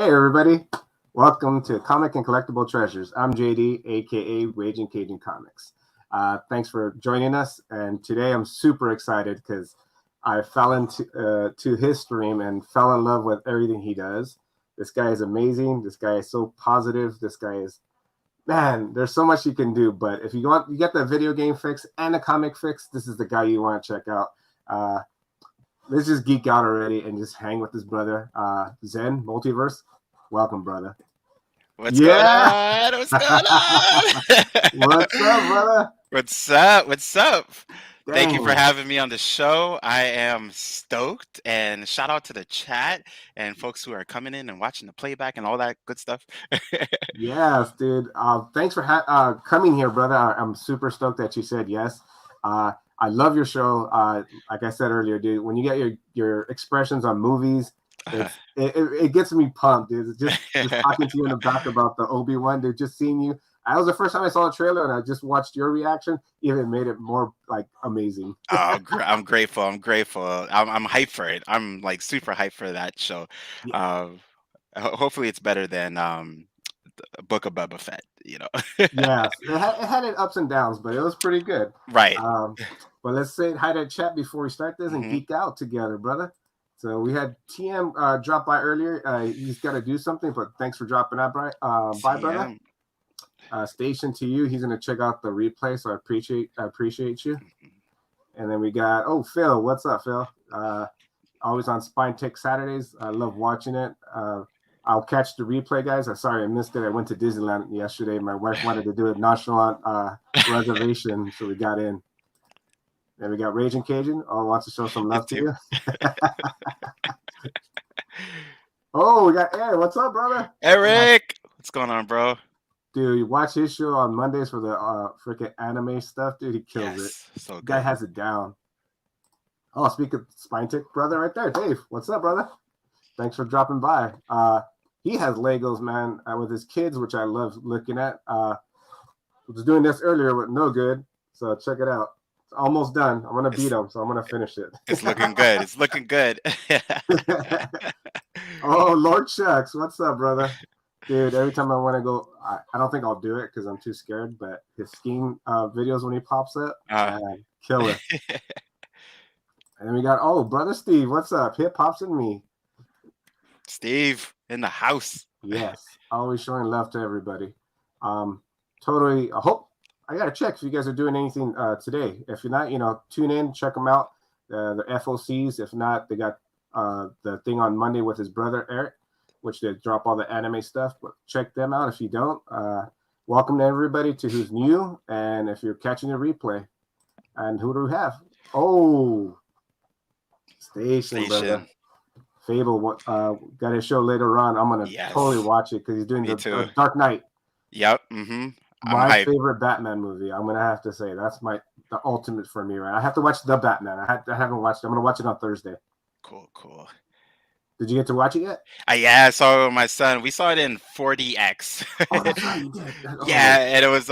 Hey everybody, welcome to Comic and Collectible Treasures. I'm JD, aka Ragin Cajun Comics. Thanks for joining us, and today I'm super excited because I fell into to his stream and fell in love with everything he does. This guy is amazing. This guy is so positive. This guy is man. There's so much you can do, but if you get the video game fix and the comic fix, this is the guy you want to check out. Uh, let's just geek out already and just hang with his brother, Zen Multiverse. Welcome, brother. What's going on? What's going on? What's up, brother? What's up? What's up? Dang. Thank you for having me on the show. I am stoked, and shout out to the chat and folks who are coming in and watching the playback and all that good stuff. Yes, dude. Thanks for coming here, brother. I'm super stoked that you said yes. I love your show. Like I said earlier, dude, when you get your expressions on movies, it gets me pumped, dude. Just talking to you in the back about the Obi-Wan, dude, just seeing you. That was the first time I saw the trailer, and I just watched your reaction. Even made it more like amazing. I'm grateful. I'm hyped for it. I'm like super hyped for that show. Hopefully, it's better than Book of Boba Fett. Yes, it had its ups and downs, but it was pretty good. Right. But let's say hi to chat before we start this and geek out together, brother. So we had TM drop by earlier. He's got to do something, but thanks for dropping out, by brother. Station to you. He's gonna check out the replay, so I appreciate you. And then we got Phil. What's up, Phil? Always on Spine Tech Saturdays. I love watching it. I'll catch the replay, guys. I'm sorry I missed it. I went to Disneyland yesterday. My wife wanted to do a nonchalant reservation, so we got in. Then we got Ragin Cajun. Wants to show some love to you. We got Eric. What's up, brother? Eric, what's going on, bro? Dude, you watch his show on Mondays for the freaking anime stuff, dude. He kills it. So good. Guy has it down. Speak of Spine Tech, brother, right there, Dave. What's up, brother? Thanks for dropping by. He has Legos, man, with his kids, which I love looking at. I was doing this earlier with no good, so check it out. It's almost done. I'm gonna beat him, so I'm gonna finish it. It's looking good. It's looking good. Lord Shucks, what's up, brother? Dude, every time I want to go, I don't think I'll do it because I'm too scared. But his skiing videos when he pops up, killer. And then we got brother Steve, what's up? Hip Hops and me. Steve in the house. Yes, always showing love to everybody. Totally. I gotta check if you guys are doing anything today. If you're not, tune in, check them out. The FOCs. If not, they got the thing on Monday with his brother Eric, which they drop all the anime stuff. But check them out if you don't. Welcome to everybody to who's new, and if you're catching a replay. And who do we have? Station. Brother. Fable got his show later on. I'm gonna totally watch it because he's doing the Dark Knight. Yep. Mm-hmm. My favorite Batman movie. I'm gonna have to say that's the ultimate for me. Right, I have to watch the Batman. I haven't watched it. I'm gonna watch it on Thursday. Cool. Did you get to watch it yet? Yeah, I saw it with my son. We saw it in 4DX. That's right, you did. Yeah, and it was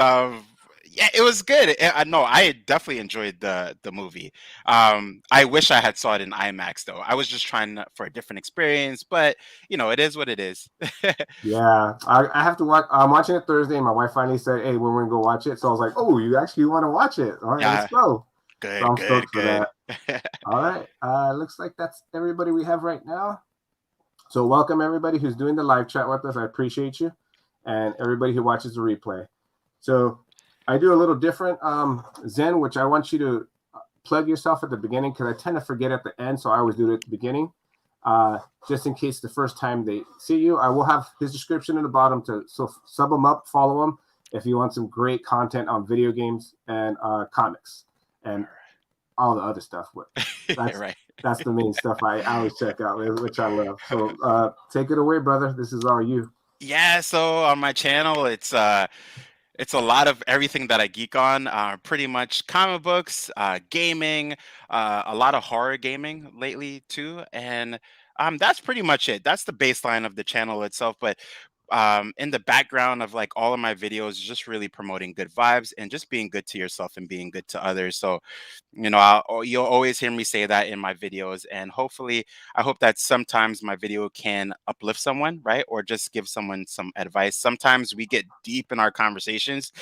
it was good. I definitely enjoyed the movie. I wish I had saw it in IMAX though. I was just trying for a different experience, but it is what it is. Yeah, I have to watch. I'm watching it Thursday, and my wife finally said, "Hey, we're gonna go watch it." So I was like, "Oh, you actually want to watch it? All right, let's go." Good, so I'm good. For that. All right, looks like that's everybody we have right now. So welcome everybody who's doing the live chat with us. I appreciate you, and everybody who watches the replay. So I do a little different, Zen, which I want you to plug yourself at the beginning because I tend to forget at the end, so I always do it at the beginning. Just in case the first time they see you, I will have his description in the bottom so sub him up, follow him if you want some great content on video games and comics and all the other stuff. That's the main stuff I always check out, which I love. So take it away, brother. This is all you. Yeah, so on my channel, it's a lot of everything that I geek on, pretty much comic books, gaming, a lot of horror gaming lately too. And that's pretty much it. That's the baseline of the channel itself. But in the background of like all of my videos, just really promoting good vibes and just being good to yourself and being good to others. So, you'll always hear me say that in my videos, and hopefully, I hope that sometimes my video can uplift someone, right, or just give someone some advice. Sometimes we get deep in our conversations.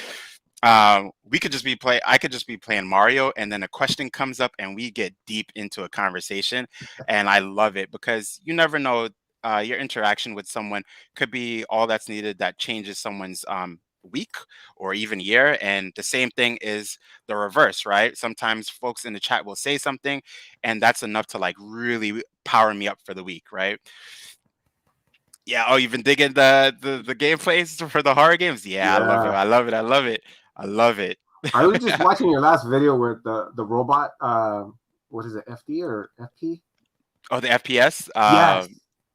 We could just be play. I could just be playing Mario, and then a question comes up, and we get deep into a conversation, and I love it because you never know. Your interaction with someone could be all that's needed that changes someone's week or even year. And the same thing is the reverse, right? Sometimes folks in the chat will say something, and that's enough to like really power me up for the week, right? Yeah. Oh, you've been digging the gameplays for the horror games? Yeah, I love it. Yeah. I love it. I love it. I love it. I was just watching your last video with the robot. What is it, FD or FP? Oh, the FPS. Yes,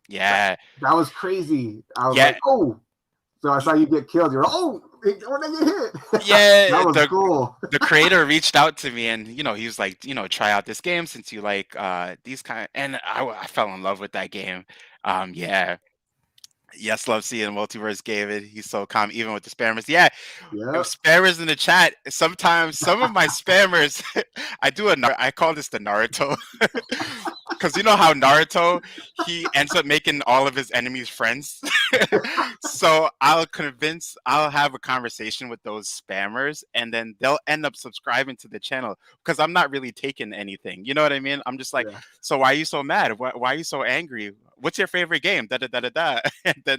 Yeah, that was crazy. I was yeah, like, oh. So I saw you get killed. You're like, oh, when did you get hit? That yeah. was cool. The creator reached out to me, and he was like, try out this game since you like these kind, and I fell in love with that game. Yeah. Yes, love seeing multiverse David. He's so calm, even with the spammers. Yeah, Yeah. spammers in the chat. Sometimes some of my spammers, I call this the Naruto, because you know how Naruto, he ends up making all of his enemies friends. So I'll have a conversation with those spammers, and then they'll end up subscribing to the channel because I'm not really taking anything. You know what I mean? I'm just like, Yeah. so why are you so mad? Why are you so angry? What's your favorite game? Da da da da da. And then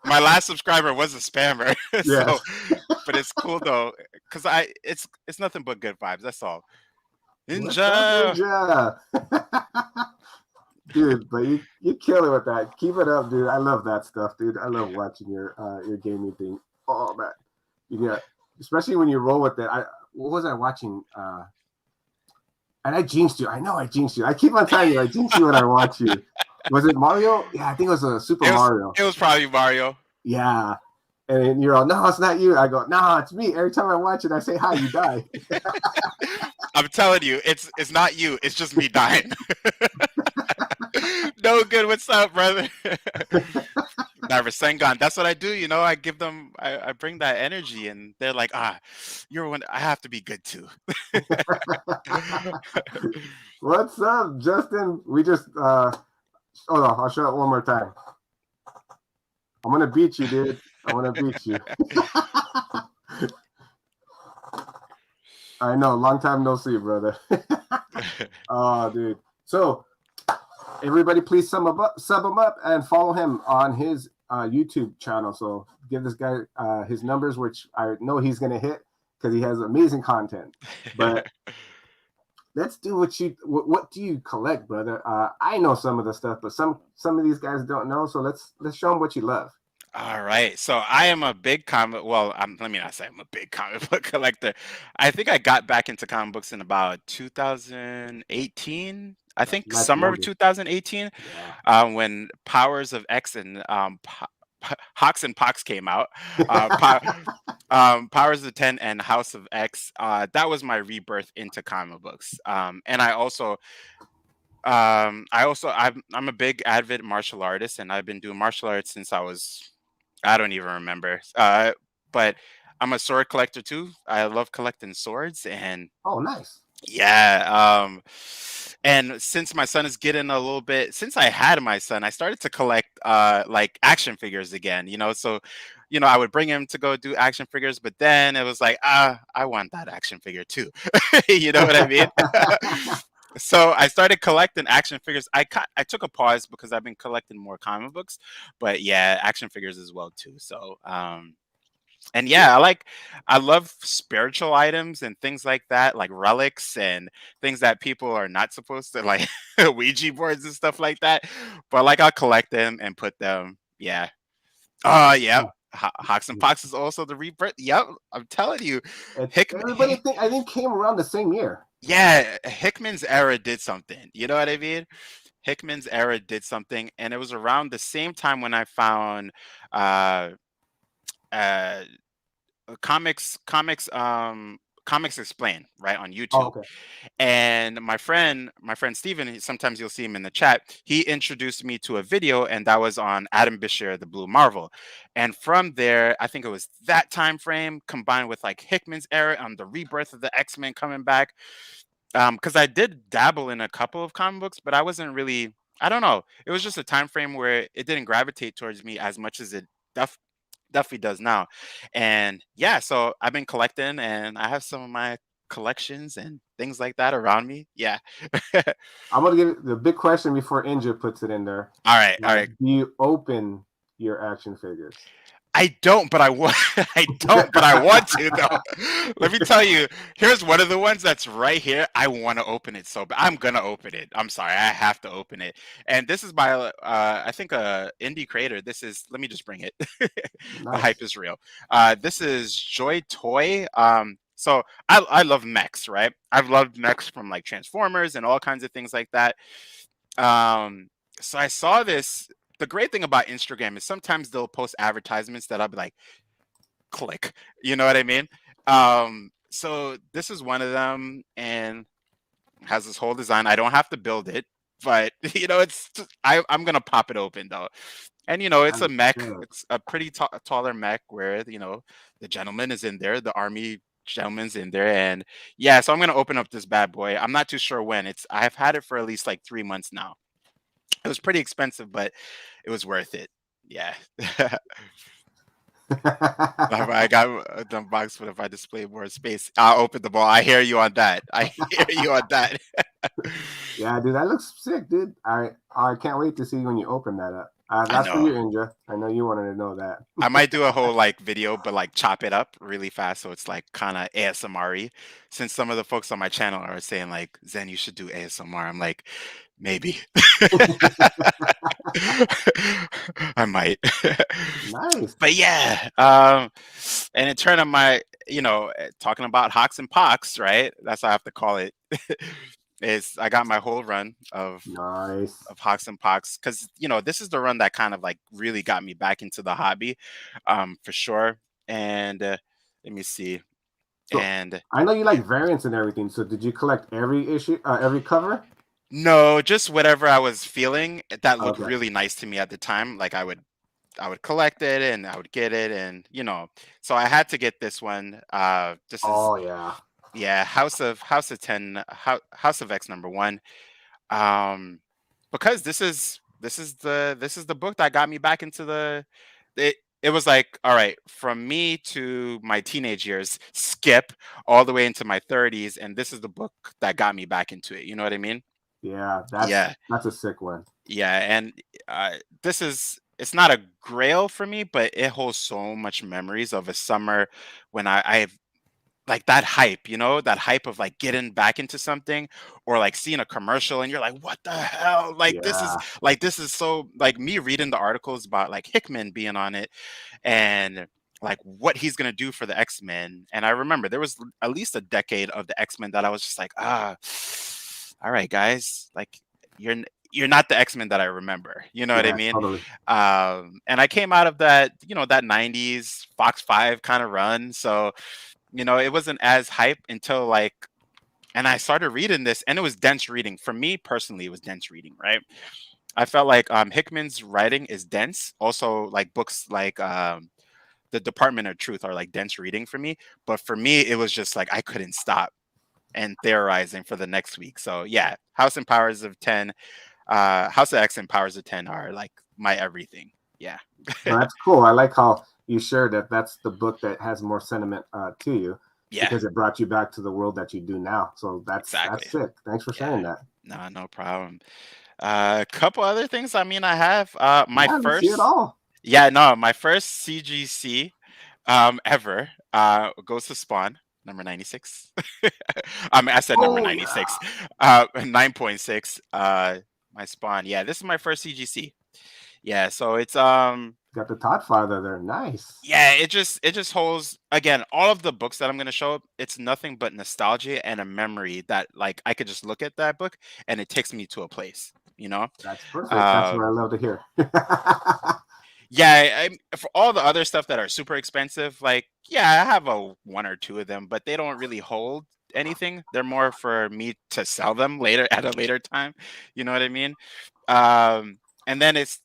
my last subscriber was a spammer. So, Yes. but it's cool though, because it's nothing but good vibes. That's all. What's up, Ninja. Ninja? Dude, but you kill it with that. Keep it up, dude. I love that stuff, dude. I love watching your gaming thing. Oh man, you got, especially when you roll with it. What was I watching? And I jinxed you. I know I jinxed you. I keep on telling you I jinx you when I watch you. Was it Mario? Yeah, I think it was a Super Mario. It was probably Mario. Yeah. And then you're all, no, it's not you. I go, no, it's me. Every time I watch it, I say hi, you die. I'm telling you, it's not you. It's just me dying. No good. What's up, brother? Never Sengon. That's what I do. I give them. I bring that energy, and they're like, you're one. I have to be good too. What's up, Justin? We just hold on. I'll show it one more time. I'm gonna beat you, dude. I'm gonna beat you. I know, long time no see, brother. Oh, dude. So everybody, please sub him up, and follow him on his YouTube channel. So give this guy his numbers, which I know he's gonna hit because he has amazing content. But let's do what do you collect, brother? I know some of the stuff, but some of these guys don't know. So let's show them what you love. All right. So I am a big comic. Well, let me not say I'm a big comic book collector. I think I got back into comic books in about 2018. I think That's summer of younger. 2018, Yeah. When Powers of X and Hawks and Pox came out. Powers of 10 and House of X. That was my rebirth into comic books. And I'm a big avid martial artist, and I've been doing martial arts since I don't even remember. But I'm a sword collector too. I love collecting swords, and Oh, nice. yeah. And since my son is getting a little bit, since I had my son, I started to collect like action figures again. So I would bring him to go do action figures, but then it was like, I want that action figure too. You know what I mean? So I started collecting action figures. I took a pause because I've been collecting more comic books, but yeah, action figures as well too. So and yeah, I love spiritual items and things like that, like relics and things that people are not supposed to like Ouija boards and stuff like that. But like I'll collect them and put them. Yeah. Oh, yep. Hawks and Pox is also the rebirth. Yep, I'm telling you, Hickman. Everybody I think came around the same year. Yeah, Hickman's era did something. You know what I mean? Hickman's era did something, and it was around the same time when I found uh uh comics Comics Explained, right, on Oh, YouTube. okay. And my friend Steven, sometimes you'll see him in the chat. He introduced me to a video, and that was on Adam Bashir, the Blue Marvel. And from there, I think it was that time frame combined with like Hickman's era on the rebirth of the X-Men coming back. Because I did dabble in a couple of comic books, but I wasn't really. I don't know. It was just a time frame where it didn't gravitate towards me as much as it definitely does now. And yeah, so I've been collecting, and I have some of my collections and things like that around me. Yeah. I'm gonna get the big question before Inja puts it in there. All right, all right. Do you open your action figures? I don't, but I want. I don't, but I want to though. Let me tell you. Here's one of the ones that's right here. I want to open it so, but I'm gonna open it. I'm sorry, I have to open it. And this is by, I think, a indie creator. This is. Let me just bring it. The hype Nice. is real. This is Joy Toy. So I love mechs, right? I've loved mechs from like Transformers and all kinds of things like that. Um, so I saw this. The great thing about Instagram is sometimes they'll post advertisements that I'll be like, click. You know what I mean? So this is one of them, and has this whole design. I don't have to build it, but it's I'm gonna pop it open though. And it's a That's mech. good. It's a pretty taller mech where the gentleman is in there, the army gentleman's in there, and yeah. So I'm gonna open up this bad boy. I'm not too sure when. I've had it for at least like 3 months now. It was pretty expensive, but it was worth it. Yeah. If I got the box, but if I display more space, I'll open the ball. I hear you on that. I hear you on that. Yeah, dude, that looks sick, dude. I can't wait to see when you open that up. I That's for know. you, Inja. I know you wanted to know that. I might do a whole like video, but like chop it up really fast so it's like kind of ASMR-y. Since some of the folks on my channel are saying like, Zen, you should do ASMR. I'm like, maybe. I might. Nice. But yeah, and in turn of my, talking about Hawks and Pox, right? That's what I have to call it. Is I got my whole run of Nice. Hawks and Pox because this is the run that kind of like really got me back into the hobby, for sure. And let me see. So And I know you like variants and everything. So did you collect every issue, every cover? no, just whatever I was feeling that looked Okay. really nice to me at the time. Like I would collect it and I would get it, and so I had to get this one. This is Oh yeah. yeah, House of 10, House of X #1. Um, because this is the book that got me back into it. It was like, all right, from me to my teenage years, skip all the way into my 30s, and this is the book that got me back into it. You know what I mean? Yeah, Yeah, that's a sick one. yeah, and it's not a grail for me, but it holds so much memories of a summer when I like that hype, that hype of like getting back into something or like seeing a commercial and you're like, what the hell? Yeah. This is so like me reading the articles about like Hickman being on it and like what he's gonna do for the X-Men. And I remember there was at least a decade of the X-Men that I was just like, all right, guys, like you're not the X-Men that I remember. You know what I Yeah, mean? totally. And I came out of that, that 90s Fox 5 kind of run. So it wasn't as hype until like, and I started reading this, and it was dense reading. For me personally, it was dense reading, right? I felt like Hickman's writing is dense. Also, like books like The Department of Truth are like dense reading for me. But for me, it was just like I couldn't stop and theorizing for the next week. So yeah, House and Powers of 10, House of X and Powers of 10 are like my everything. Yeah. No, that's cool. I like how you shared that. That's the book that has more sentiment to you Yeah, because it brought you back to the world that you do now. So exactly. that's sick. Thanks for Yeah. sharing that. No problem. A couple other things. I mean, I have my Yeah, let's see it first. all. Yeah, no, my first CGC ever goes to Spawn number 96. I said number Oh yeah. 96. 9.6. My Spawn. Yeah, this is my first CGC. Yeah, so it's Got the Todd Father there. Nice. yeah, it just holds again all of the books that I'm gonna show. It's nothing but nostalgia and a memory that like I could just look at that book and it takes me to a place. That's perfect. That's what I Um, love to hear. Yeah, for all the other stuff that are super expensive, like yeah, I have a one or two of them, but they don't really hold anything. They're more for me to sell them later at a later time. You know what I mean? And then it's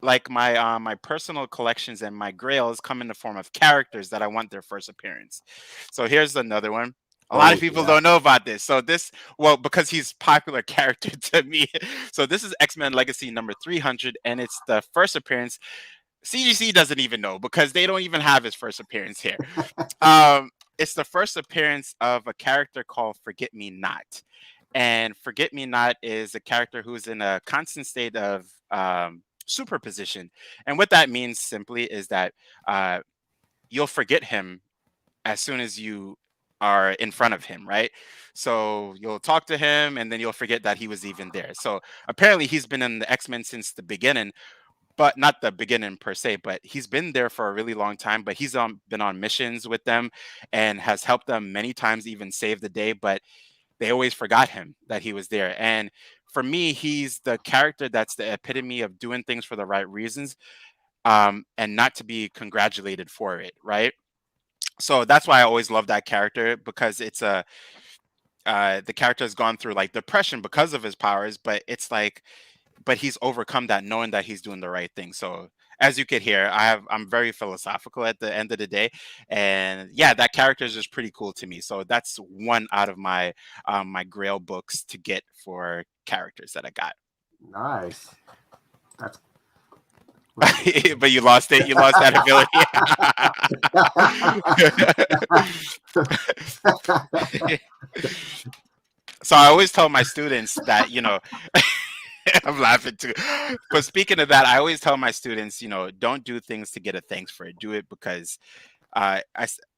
like my personal collections and my grails come in the form of characters that I want their first appearance. So here's another one. A lot of Oh people yeah. don't know about this. So this, well, because he's popular character to me. So this is X-Men Legacy number 300, and it's the first appearance. CGC doesn't even know because they don't even have his first appearance here. It's the first appearance of a character called Forget Me Not. And Forget Me Not is a character who's in a constant state of superposition. And what that means simply is that uh, you'll forget him as soon as you are in front of him, right? So you'll talk to him and then you'll forget that he was even there. So apparently he's been in the X-Men since the beginning, but not the beginning per se, but he's been there for a really long time. But he's been on missions with them and has helped them many times, even save the day. But they always forgot him that he was there. And for me, he's the character that's the epitome of doing things for the right reasons, and not to be congratulated for it, right? So that's why I always love that character because it's a the character has gone through like depression because of his powers, but it's like but he's overcome that knowing that he's doing the right thing. So as you could hear, I'm very philosophical at the end of the day, and yeah, that character is just pretty cool to me. So that's one out of my my Grail books to get for characters that I got. Nice. That's But you lost it. You lost that ability. So I always tell my students that, you know, I'm laughing too. But speaking of that, I always tell my students, you know, don't do things to get a thanks for it. Do it because I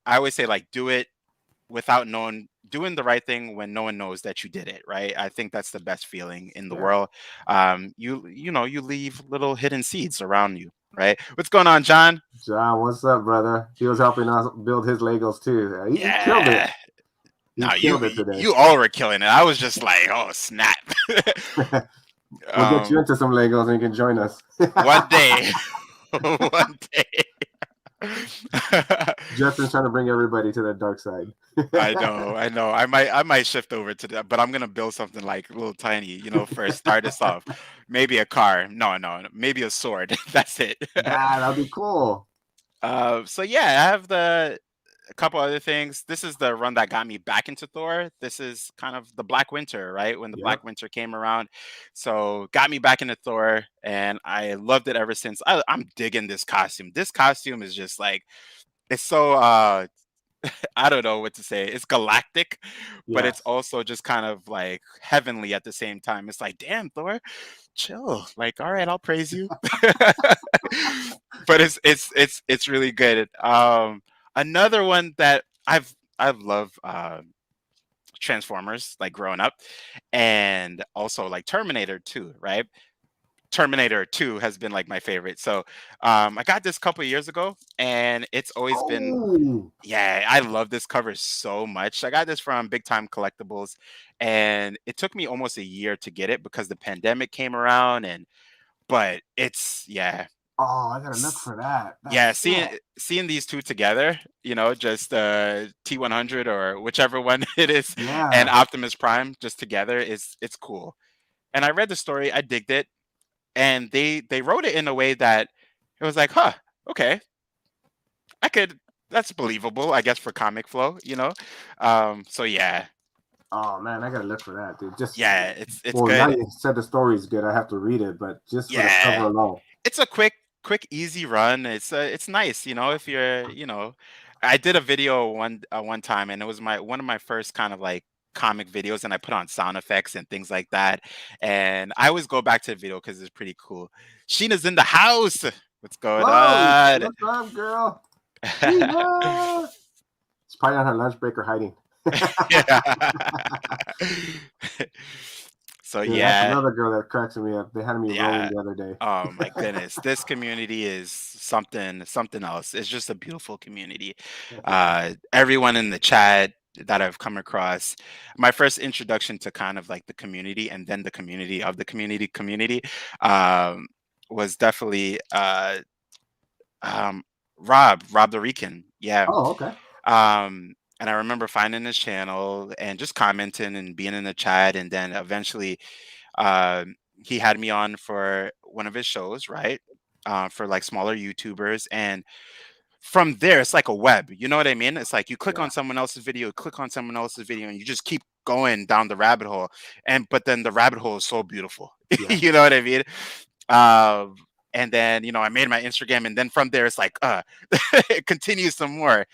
always say, like, do it without knowing, doing the right thing when no one knows that you did it, right? I think that's the best feeling in the yeah. world. You know, you leave little hidden seeds around you, right? What's going on, John? John, what's up, brother? He was helping us build his Legos too. He killed it. Yeah. He No, killed it today. you all were killing it. I was just like, oh snap. We'll get you um, into some Legos and you can join us. one day, one day. Justin's trying to bring everybody to the dark side. I know, I know. I might shift over to that, but I'm gonna build something like a little tiny, you know, first start us off. Maybe a car. No, maybe a sword. That's it. That'll be cool. So yeah, I have a couple other things. This is the run that got me back into Thor. This is kind of the Black Winter, right? When the Yep. Black Winter came around. So got me back into Thor and I loved it ever since. I'm digging this costume. This costume is just like it's so I don't know what to say. It's galactic, but it's Yes. also just kind of like heavenly at the same time. It's like, damn, Thor, chill. Like, all right, I'll praise you. But it's really good. Another one that I've loved Transformers like growing up, and also like Terminator 2, right? Terminator 2 has been like my favorite. So I got this couple years ago, and it's always been Oh, yeah, I love this cover so much. I got this from Big Time Collectibles, and it took me almost a year to get it because the pandemic came around, and but it's yeah. oh, I gotta look for that. Yeah, That's sick. seeing these two together, you know, just T100 or whichever one it is, and Yeah. Optimus Prime just together is it's cool. And I read the story, I digged it, and they wrote it in a way that it was like, huh, okay, I could. That's believable, I guess, for comic flow, you know. So yeah, Oh man, I gotta look for that, dude. Just yeah, it's well, now good. you said the story's good. I have to read it, but just for the cover Yeah, alone. it's a quick easy run. It's nice, you know, if you're, you know, I did a video one time and it was my one of my first kind of like comic videos, and I put on sound effects and things like that. And I always go back to the video because it's pretty cool. Sheena's in the house. What's going Whoa, on? what's up, girl? Sheena! She's probably on her lunch break or hiding. Yeah. So Dude, that's yeah, another girl that cracks me up. They had me rolling yeah. the other day. Oh my goodness, this community is something else. It's just a beautiful community. Everyone in the chat that I've come across, my first introduction to kind of like the community and then the community of the community um, was definitely Rob the Rican. Yeah. Oh, okay. And I remember finding his channel and just commenting and being in the chat, and then eventually uh, he had me on for one of his shows, right? For like smaller YouTubers, and from there it's like a web, you know what I mean? It's like you click Yeah. on someone else's video, click on someone else's video, and you just keep going down the rabbit hole. And but then the rabbit hole is so beautiful. Yeah. You know what I mean? um and then I made my Instagram, and then from there it's like it continues some more.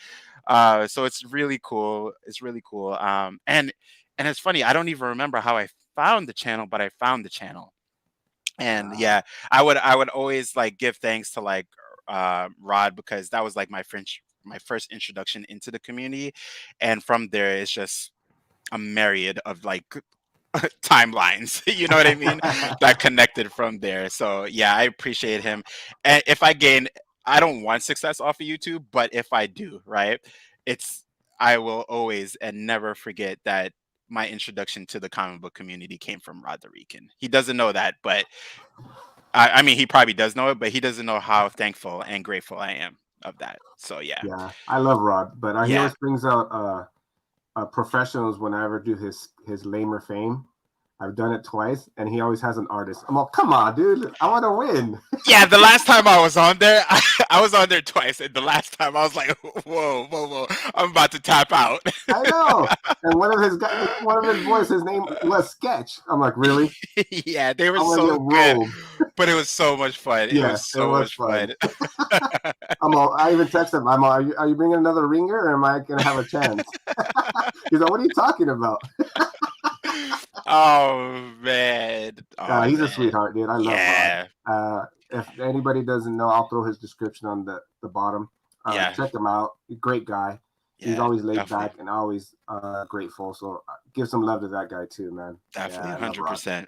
So it's really cool. It's really cool. And it's funny, I don't even remember how I found the channel, but I found the channel. And Ah, yeah, I would always like give thanks to like Rod, because that was like my first introduction into the community. And from there it's just a myriad of like timelines, you know what I mean, that connected from there. So yeah, I appreciate him. And if I don't want success off of YouTube, but if I do, right, it's I will always and never forget that my introduction to the comic book community came from Roderican. He doesn't know that, but I mean, he probably does know it, but he doesn't know how thankful and grateful I am of that. So yeah, yeah. I love Rod, but he yeah. always brings out professionals when I ever do his lamer fame. I've done it twice, and he always has an artist. I'm like, come on, dude, I want to win. Yeah, the last time I was on there, I was on there twice, and the last time I was like, "Whoa, whoa, whoa! I'm about to tap out." I know. And one of his boys, his name was Sketch. I'm like, really? Yeah, they were I'm gonna so get good, rolled. but it was so much fun. It Yeah, was it so was much fun. fun. I even texted him. Are you bringing another ringer, or am I gonna have a chance? He's like, what are you talking about? Oh man! Oh He's a man! sweetheart, dude. I love Rod. Yeah, If anybody doesn't know, I'll throw his description on the bottom. yeah, Check him out. Great guy. He's yeah. always laid Definitely, back and always grateful. So give some love to that guy too, man. Yeah, definitely, I love Rod. 100%.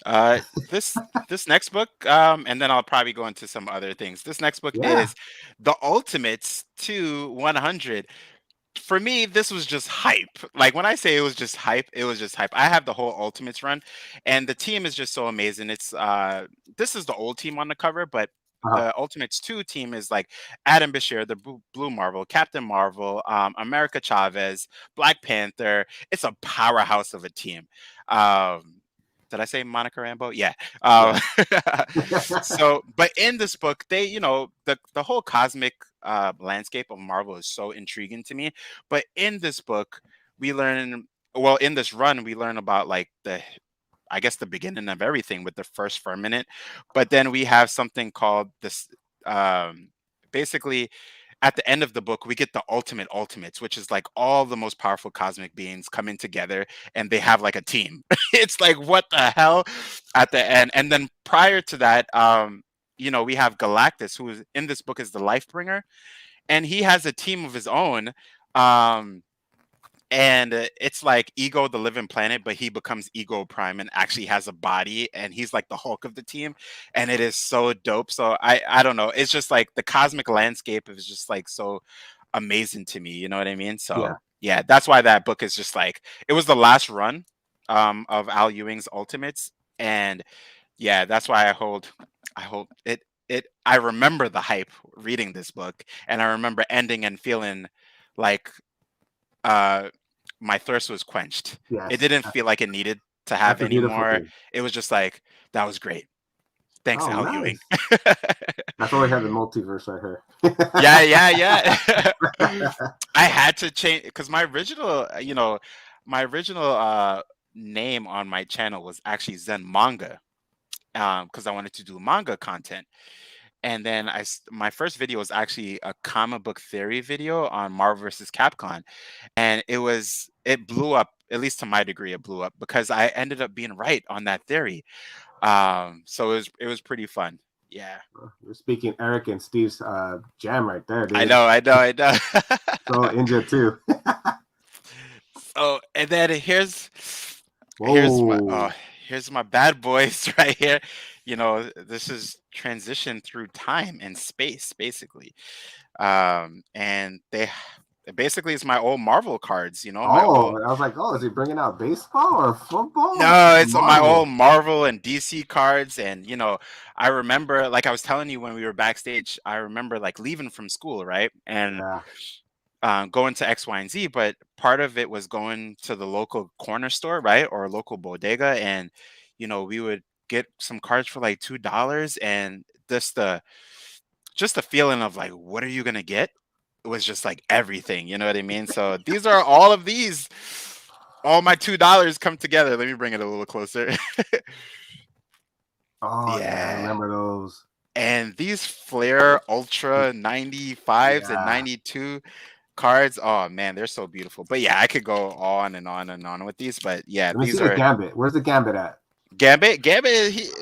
Uh, this next book, and then I'll probably go into some other things. This next book Yeah. is The Ultimates to 100. For me, this was just hype. Like when I say it was just hype, it was just hype. I have the whole Ultimates run, and the team is just so amazing. This is the old team on the cover, but Uh-huh. the Ultimates 2 team is like Adam Bashir, the Blue Marvel, Captain Marvel, America Chavez, Black Panther. It's a powerhouse of a team. Um, did I say Monica Rambeau? Yeah. Yeah. Uh, so, but in this book, the whole cosmic landscape of Marvel is so intriguing to me. But in this book, in this run, we learn about like I guess the beginning of everything with the first firmament. But then we have something called this. Basically, at the end of the book, we get the ultimate ultimates, which is like all the most powerful cosmic beings coming together, and they have like a team. It's like what the hell at the end. And then prior to that, we have Galactus, who is in this book is the life bringer, and he has a team of his own. Um, and it's like Ego, the living planet, but he becomes Ego Prime and actually has a body, and he's like the Hulk of the team, and it is so dope. So I don't know, it's just like the cosmic landscape is just like so amazing to me. You know what I mean? So Yeah. yeah, that's why that book is just like it was the last run of Al Ewing's Ultimates, and yeah, that's why I hold it. I remember the hype reading this book, and I remember ending and feeling like uh my thirst was quenched. It Yes. didn't feel like it needed to have That's a any beautiful more. thing. It was just like that was great. Thanks, Oh, Al Ewing. nice. That's why we have the multiverse Yeah, right yeah, yeah. I had to change because my original name on my channel was actually Zen Manga, because I wanted to do manga content. And then my first video was actually a comic book theory video on Marvel versus Capcom, and it blew up. At least to my degree, it blew up because I ended up being right on that theory. So it was pretty fun. Yeah, You're speaking Eric and Steve's jam right there, I dude. know, I know, I know. So Inja too. So and then here's my Whoa. here's my bad boys right here. This is transition through time and space basically. And Basically, it's my old Marvel cards. You know, my Oh, old. I was like, oh, is he bringing out baseball or football? No, it's my Marvel. old Marvel and DC cards, and I remember, like I was telling you when we were backstage, I remember like leaving from school, right, and Yeah. going to X, Y, and Z, but part of it was going to the local corner store, right, or a local bodega, and we would get some cards for like $2, and just the feeling of like, what are you gonna get? It was just like everything, you know what I mean? So these are all of these. All my $2 come together. Let me bring it a little closer. Oh yeah, I Yeah. remember those. And these Flair Ultra 95s and Yeah. 92 cards, oh man, they're so beautiful. But yeah, I could go on and on and on with these. But yeah, Let me see these the are Gambit. Where's the Gambit at? Gambit.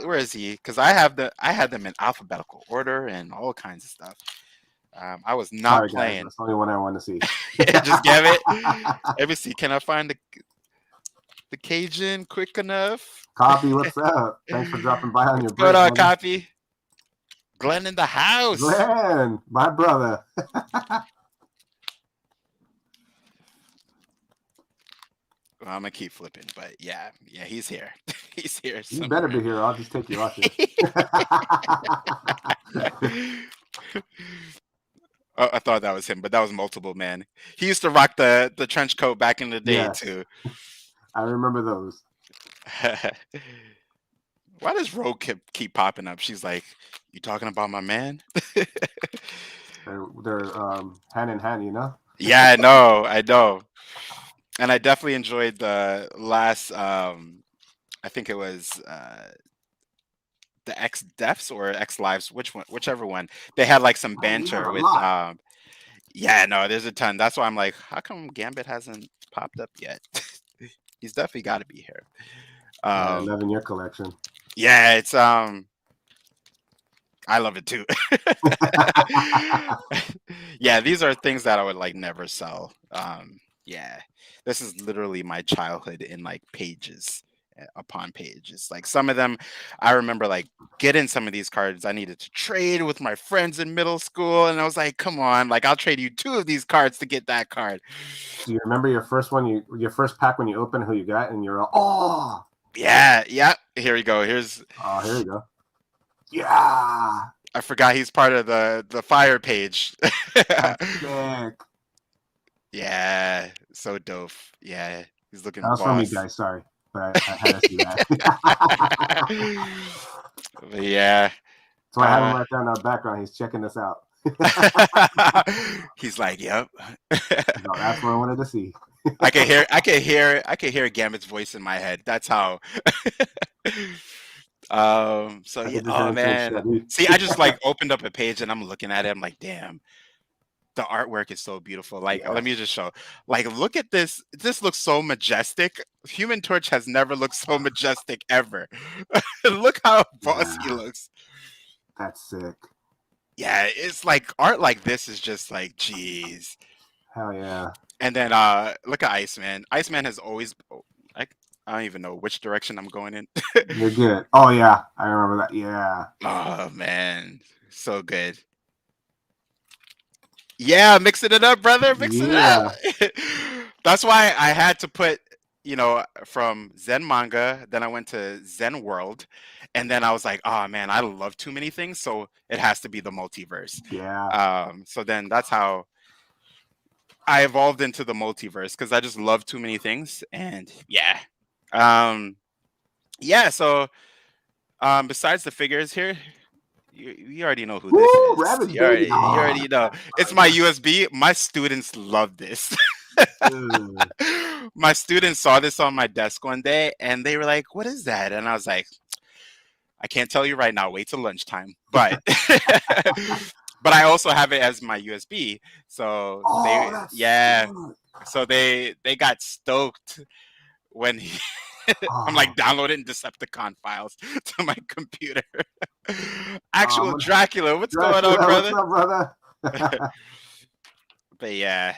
Where is he? Because I had them in alphabetical order and all kinds of stuff. I was not Sorry, guys. playing. That's the only one I want to see. Just Gambit. Let me see. Can I find the Cajun quick enough? Copy, what's up? Thanks for dropping by on your What's going break, on, brother. Copy? Glenn in the house. Glenn, my brother. Well, I'm gonna keep flipping, but yeah, he's here. He's here. You better be here. I'll just take you off here. Oh, I thought that was him, but that was multiple, man. He used to rock the trench coat back in the day Yes. too. I remember those. Why does Rogue keep popping up? She's like, "You talking about my man?" They're hand in hand, you know. Yeah, I know. And I definitely enjoyed the last. I think it was the X Deaths or X Lives, whichever one. They had like some Oh, you have banter a with. lot. Yeah, no, there's a ton. That's why I'm like, how come Gambit hasn't popped up yet? He's definitely got to be here. Yeah, I love in your collection. Yeah, it's I love it too. Yeah, these are things that I would like never sell. Yeah, this is literally my childhood in like pages upon pages. Like some of them, I remember like getting some of these cards. I needed to trade with my friends in middle school, and I was like, "Come on, like I'll trade you 2 of these cards to get that card." Do you remember your first one? Your first pack when you opened who you got, and you're all, oh. Yeah. Here we go. Here you go. Yeah. I forgot he's part of the fire page. That's sick. Yeah, so dope. Yeah, he's looking. That was boss. from me, guys. Sorry, but I had to see that. But yeah. So I have him right there in our background. He's checking this out. He's like, "Yep." No, that's what I wanted to see. I can hear Gambit's voice in my head. That's how. So yeah. Oh man. See, I just like opened up a page and I'm looking at it. I'm like, damn. The artwork is so beautiful. Like, Yes. Let me just show. Like, look at this. This looks so majestic. Human Torch has never looked so majestic ever. Look how boss he looks. That's sick. Yeah, it's like art like this is just like, geez. Hell yeah. And then look at Iceman. Iceman has always. I don't even know which direction I'm going in. You're good. Oh yeah, I remember that. Yeah. Oh man, so good. Yeah, mixing it up, brother. Mixing it up. That's why I had to put, from Zen manga, then I went to Zen World, and then I was like, oh man, I love too many things, so it has to be the multiverse. Yeah. So then that's how I evolved into the multiverse because I just love too many things, and yeah. So besides the figures here. You already know who this is. Rabbit, you already know. It's my USB. My students love this. My students saw this on my desk one day and they were like, "What is that?" And I was like, "I can't tell you right now. Wait till lunchtime." But but I also have it as my USB. So so they got stoked when I'm like downloading Decepticon files to my computer. Actual Dracula, what's going on, brother? What's up, brother? But yeah.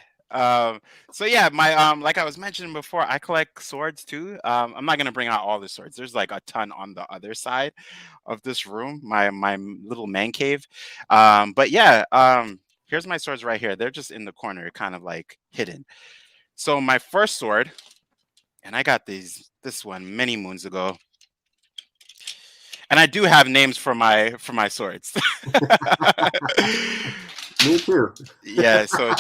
So yeah, my like I was mentioning before, I collect swords too. I'm not gonna bring out all the swords. There's like a ton on the other side of this room, my little man cave. But yeah, here's my swords right here. They're just in the corner, kind of like hidden. So my first sword, and I got this one many moons ago. And I do have names for my swords. Me too. Yeah, so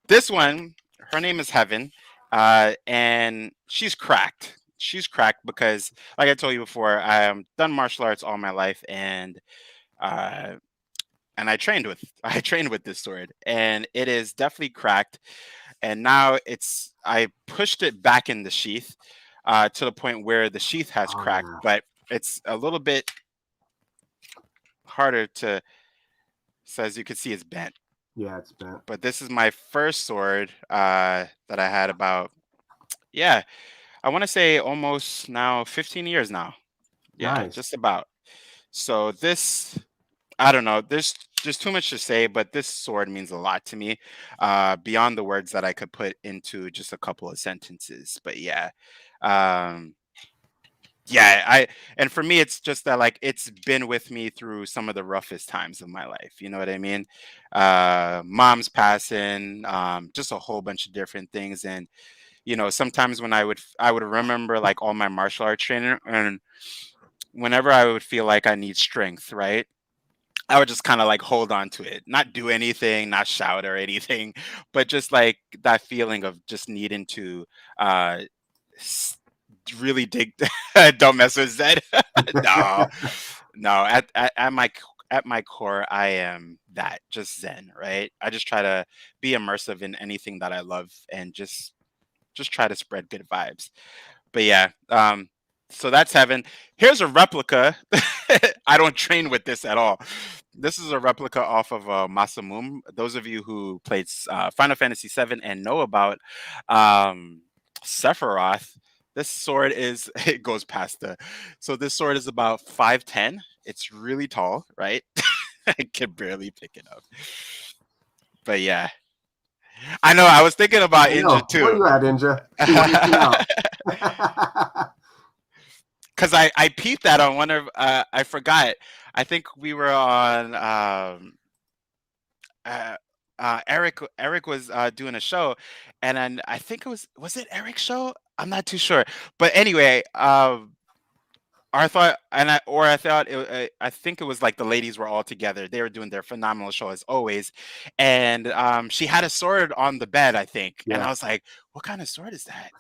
this one, her name is Heaven, and she's cracked. She's cracked because, like I told you before, I've done martial arts all my life, uh, and I trained with this sword, and it is definitely cracked. And now I pushed it back in the sheath, to the point where the sheath has Oh cracked, yeah. but it's a little bit harder to. So as you can see, it's bent. Yeah, it's bent. But this is my first sword, that I had about, yeah, I want to say almost now 15 years now. Yeah, Nice. just about. So this, I don't know. There's too much to say, but this sword means a lot to me, beyond the words that I could put into just a couple of sentences. But yeah, um, yeah, and for me, it's just that, like, it's been with me through some of the roughest times of my life. You know what I mean? Mom's passing, just a whole bunch of different things, and sometimes when I would remember like all my martial arts training, and whenever I would feel like I need strength, right? I would just kind of like hold on to it, not do anything, not shout or anything, but just like that feeling of just needing to uh s- really dig. Don't mess with Zed. No, no. At my core, I am that, just Zen, right? I just try to be immersive in anything that I love, and just try to spread good vibes. But yeah, so that's Heaven. Here's a replica. I don't train with this at all. This is a replica off of Masamune. Those of you who played Final Fantasy VII and know about um, Sephiroth, this sword is it goes past the. So this sword is about 5'10". It's really tall, right? I can barely pick it up. But yeah, I know. I was thinking about I Inja know. Where too. you at, Ninja? She wiping out. Because I peeped that on one of I forgot. I think we were on uh, Eric was doing a show, and then I think was it Eric's show? I'm not too sure, but anyway, I thought, I thought I think it was like the ladies were all together. They were doing their phenomenal show as always, and she had a sword on the bed, I think, and I Yeah. was like, "What kind of sword is that?"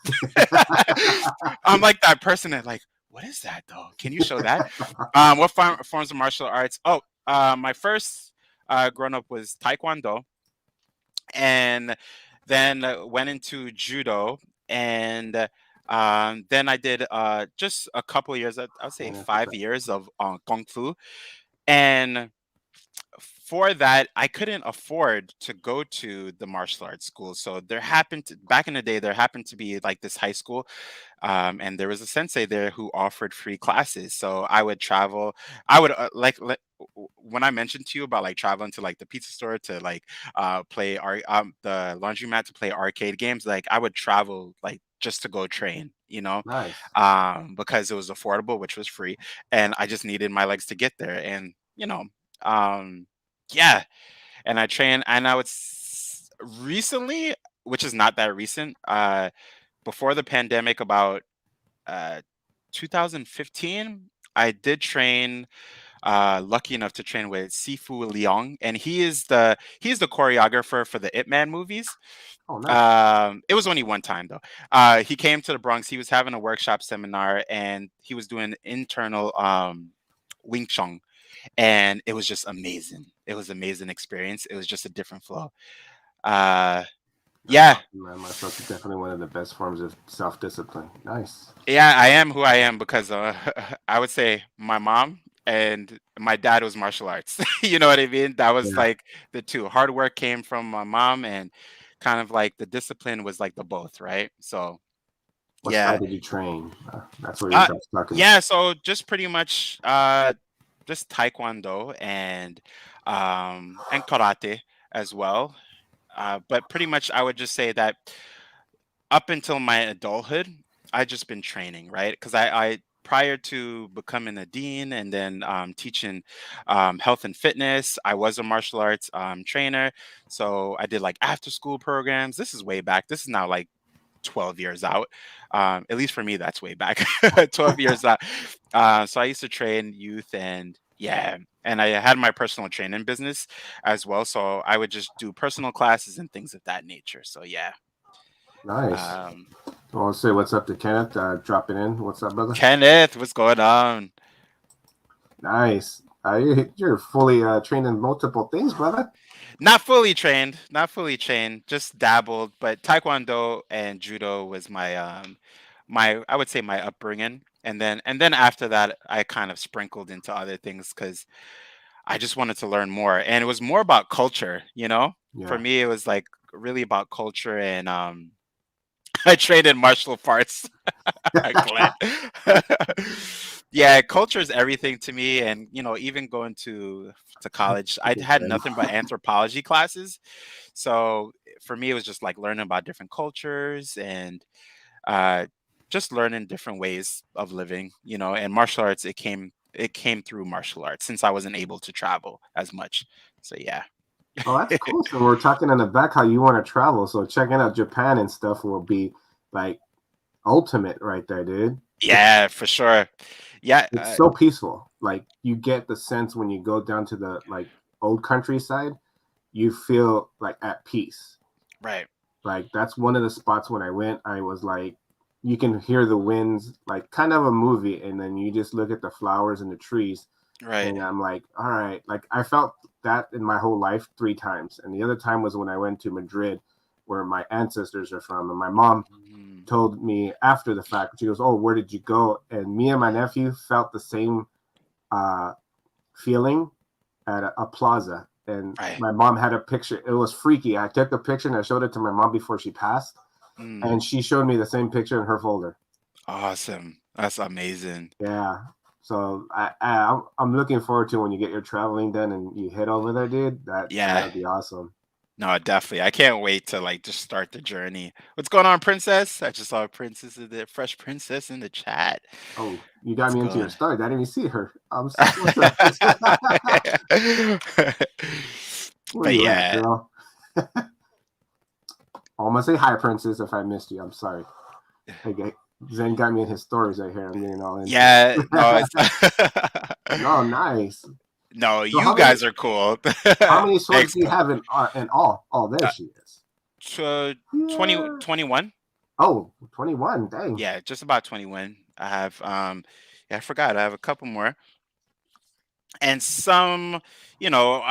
I'm like that person that like, "What is that though? Can you show that?" What forms of martial arts? Oh, my first grown up was Taekwondo, and then went into judo, and then I did just a couple of years, I'd say Man, that's 5 years of kung fu, and for that I couldn't afford to go to the martial arts school. So back in the day, there happened to be like this high school, and there was a sensei there who offered free classes. So I would travel. I would when I mentioned to you about like traveling to like the pizza store to like play the laundromat to play arcade games, like I would travel like just to go train, nice. because it was affordable, which was free, and I just needed my legs to get there, and um, yeah, and I train, and I would recently, which is not that recent, before the pandemic, about uh 2015, I did train, lucky enough to train with Sifu Liang, and he's the choreographer for the Ip Man movies. Oh, nice. It was only one time though. He came to the Bronx. He was having a workshop seminar, and he was doing internal Wing Chun, and it was just amazing. It was amazing experience. It was just a different flow. Uh, That's yeah, awesome, man. Martial arts is definitely one of the best forms of self-discipline. Nice. yeah, I am who I am because I would say my mom and my dad was martial arts. You know what I mean? That was Yeah. like the two. Hard work came from my mom, and kind of like the discipline was like the both, right? So What style yeah. did you train? That's where you're Uh, best talking. yeah, so just pretty much just taekwondo and karate as well. But pretty much I would just say that up until my adulthood, I just been training, right? Because I prior to becoming a dean and then teaching health and fitness, I was a martial arts trainer. So I did like after school programs. This is way back. This is now like 12 years out. At least for me, that's way back. 12 years out. So I used to train youth and yeah. And I had my personal training business as well. So I would just do personal classes and things of that nature. So yeah. Nice. Um, I want to say what's up to Kenneth. Dropping in. What's up, brother? Kenneth, what's going on? Nice. You're fully trained in multiple things, brother. Not fully trained, not fully trained, just dabbled, but Taekwondo and Judo was my I would say my upbringing. And then after that I kind of sprinkled into other things because I just wanted to learn more. And it was more about culture, you know? For Yeah. me it was like really about culture and I trained in martial arts. Glad. Yeah, culture is everything to me, and even going to college, I had nothing but anthropology classes. So for me, it was just like learning about different cultures and uh, just learning different ways of living. And martial arts, it came through martial arts since I wasn't able to travel as much. So yeah. Oh, that's cool. So we're talking in the back how you want to travel. So checking out Japan and stuff will be like ultimate right there, dude. Yeah, for sure. Yeah, It's so peaceful. Like you get the sense when you go down to the like old countryside, you feel like at peace. right, Like that's one of the spots when I went, I was like, you can hear the winds, like kind of a movie, and then you just look at the flowers and the trees, right, and I'm like, all right, like I felt that in my whole life 3 times, and the other time was when I went to Madrid, where my ancestors are from, and my mom mm, told me after the fact, she goes, "Oh, where did you go?" And me and my nephew felt the same uh, feeling at a plaza. And right. my mom had a picture. It was freaky. I took the picture and I showed it to my mom before she passed, Mm. and she showed me the same picture in her folder. Awesome. That's amazing. Yeah. So I'm looking forward to when you get your traveling done and you head over there, dude. Yeah. That'll be awesome. No, definitely. I can't wait to like just start the journey. What's going on, Princess? I just saw a princess in the fresh princess in the chat. Oh, you got What's me into your going? story. I didn't even see her. What's up? Where But you at, yeah. girl? Oh, I'm gonna say hi, princess. If I missed you, I'm sorry. Okay, Zen got me in his stories right here. I'm getting all into Yeah, no, it. it's Oh, nice. no, So you guys are cool. how many swords Thanks, do you though. have in all? Oh, there Uh, she is. 20, Yeah. 21. Oh, 21. Dang. Yeah, just about 21. I have yeah, I forgot. I have a couple more. And some, you know,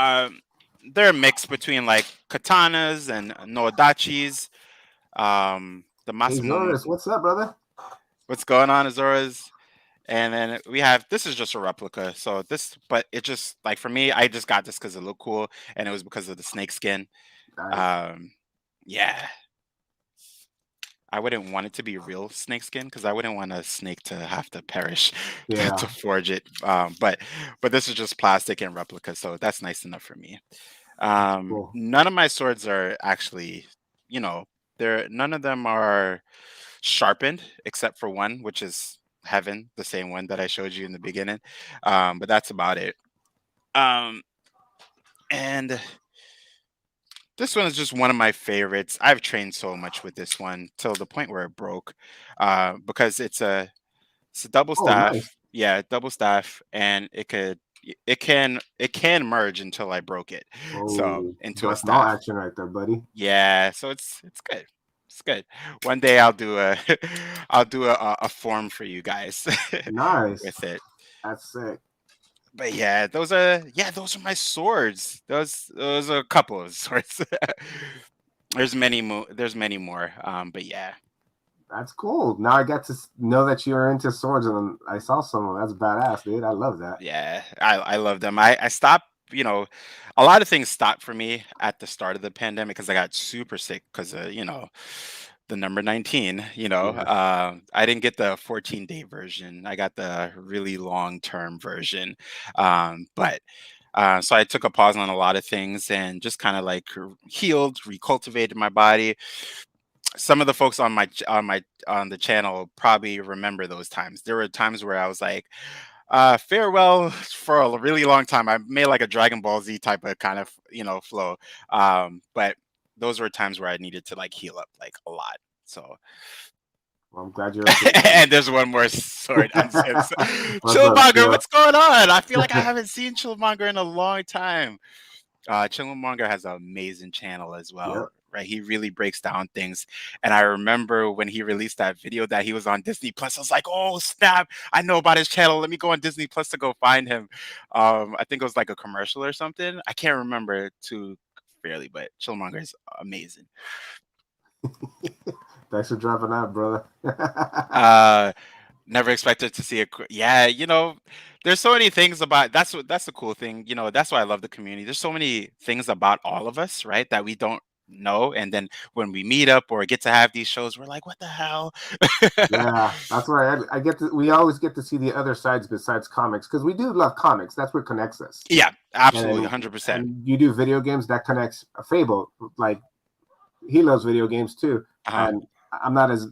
they're a mix between like katanas and noodachis. The Hey, Masamune. Zoris, what's up, brother? What's going on, Azoras? And then we have this is just a replica. So this, but it just like for me, I just got this because it looked cool, and it was because of the snake skin. Nice. Um, yeah, I wouldn't want it to be real snake skin because I wouldn't want a snake to have to perish to Yeah. forge it. But this is just plastic and replica, so that's nice enough for me. Cool. None of my swords are actually, you know, they're none of them are sharpened except for one, which is Heaven, the same one that I showed you in the beginning. But that's about it. Um, and this one is just one of my favorites. I've trained so much with this one till the point where it broke, because it's a double Oh, nice. staff. Yeah, double staff, and it can merge until I broke it, so Oh, into a Darth Maul staff. action right there, buddy. Yeah, so it's good. It's good. One day I'll do a I'll do a form for you guys Nice. with it. That's sick. But those are my swords. Those are a couple of swords. There's many more. But yeah. That's cool. Now I got to know that you're into swords, and I saw some of them. That's badass, dude. I love that. Yeah, I love them. I stopped, a lot of things stopped for me at the start of the pandemic because I got super sick because of, the number 19, Yeah. I didn't get the 14-day version. I got the really long-term version. But so I took a pause on a lot of things and just kind of like healed, recultivated my body. some of the folks on the channel probably remember those times. There were times where I was like, farewell for a really long time. I made like a Dragon Ball Z type of kind of, flow. But those were times where I needed to like heal up like a lot. So Well, I'm glad you're okay, man. and there's one more sword unzips. What's up, Chillmonger, Chill? what's going on? I feel like I haven't seen Chillmonger in a long time. Chillmonger has an amazing channel as well, Yep. right? He really breaks down things. And I remember when he released that video that he was on Disney Plus, I was like, oh snap, I know about his channel. Let me go on Disney Plus to go find him. I think it was like a commercial or something. I can't remember too fairly, but Chillmonger is amazing. Thanks for dropping out, brother. Never expected to see yeah, there's so many things about that's the cool thing, that's why I love the community. There's so many things about all of us, right, that we don't know, and then when we meet up or get to have these shows, we're like, what the hell? Yeah, that's why I get to. We always get to see the other sides besides comics because we do love comics. That's what connects us. Yeah, absolutely, And 100%. you do video games that connects Fable. Like he loves video games too, Uh-huh. and I'm not as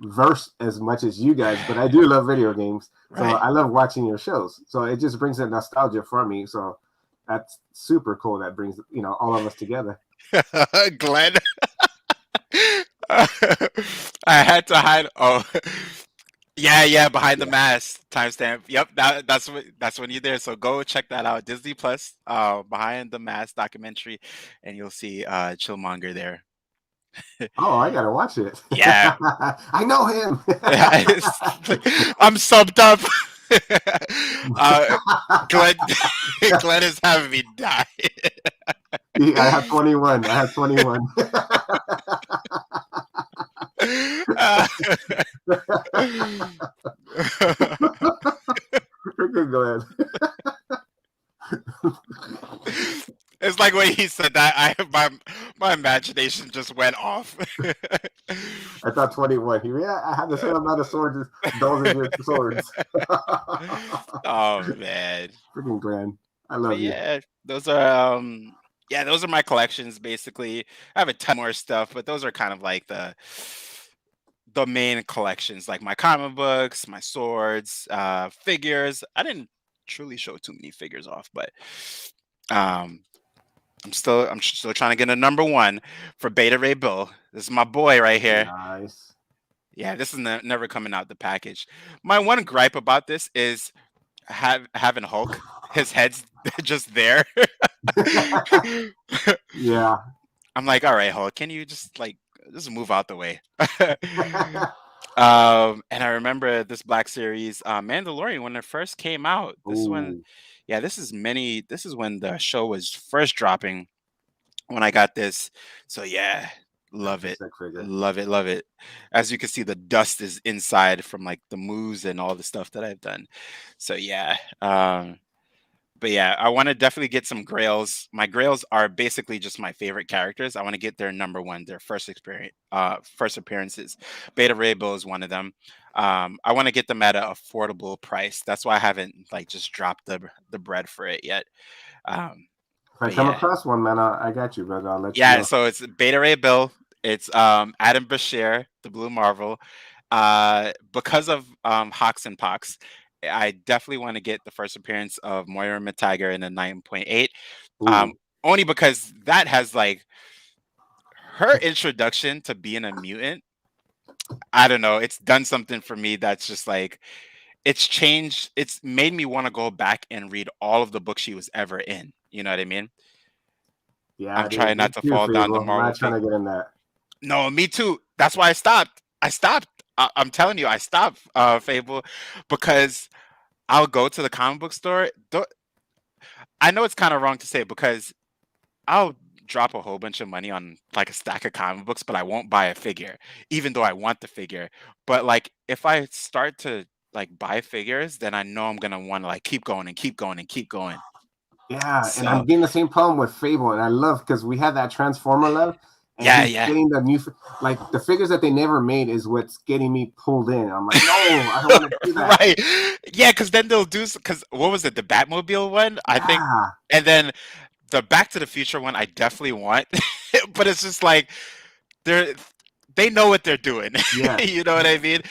versed as much as you guys, but I do love video games. So Right. I love watching your shows. So it just brings a nostalgia for me. So that's super cool. That brings all of us together. Glenn. I had to hide. Oh, yeah, behind the Yeah. mask timestamp. Yep, that's when you're there. So go check that out. Disney Plus, behind the mask documentary, and you'll see Chillmonger there. Oh, I gotta watch it. Yeah, I know him. I'm subbed up. Glenn, Glenn is having me die. I have 21. I have 21. Go ahead. It's like when he said that, my imagination just went off. I thought 21. I have the same amount of swords as those of your swords. Oh man. Freaking grand. I But love you. yeah, those are my collections basically. I have a ton more stuff, but those are kind of like the main collections, like my comic books, my swords, figures. I didn't truly show too many figures off, but um I'm still trying to get a number one for Beta Ray Bill. This is my boy right here. Nice. Yeah, this is never coming out the package. My one gripe about this is having Hulk. His head's just there. Yeah. I'm like, all right, Hulk, can you just move out the way? And I remember this Black Series, Mandalorian, when it first came out. This one, Ooh, yeah, this is when the show was first dropping when I got this. So yeah, love that's a it. sick figure. Love it, love it. As you can see, the dust is inside from like the moves and all the stuff that I've done. So yeah. But yeah, I want to definitely get some Grails. My Grails are basically just my favorite characters. I want to get their number one, their first appearances. Beta Ray Bill is one of them. I want to get them at an affordable price. That's why I haven't like just dropped the bread for it yet. If I But come yeah, across one, man, I got you, brother. I'll let you yeah. know. So it's Beta Ray Bill. It's Adam Bashir, the Blue Marvel. Because of Hawks and Pox, I definitely want to get the first appearance of Moira McTaggart in a 9.8. Um, Ooh, only because that has like her introduction to being a mutant. I don't know. It's done something for me that's just like it's changed. It's made me want to go back and read all of the books she was ever in. You know what I mean? yeah, I'm dude. trying Me not to too, fall down the Fable. I'm Marvel not trying thing. to get in that. No, me too. That's why I stopped. I stopped. I'm telling you, I stopped, Fable, because I'll go to the comic book store. I know it's kind of wrong to say because I'll drop a whole bunch of money on like a stack of comic books, but I won't buy a figure, even though I want the figure. But like if I start to like buy figures, then I know I'm gonna want to like keep going and keep going and keep going. Yeah, and So I'm getting the same problem with Fable, and I love because we have that Transformer love, and yeah, he's yeah. getting the new like the figures that they never made is what's getting me pulled in. I'm like, no, I don't want to do that. Right. Yeah, because then they'll do because what was it, the Batmobile one? I think, Yeah, and then the Back to the Future one I definitely want, but it's just like there. they know what they're doing. Yeah. You know what I mean?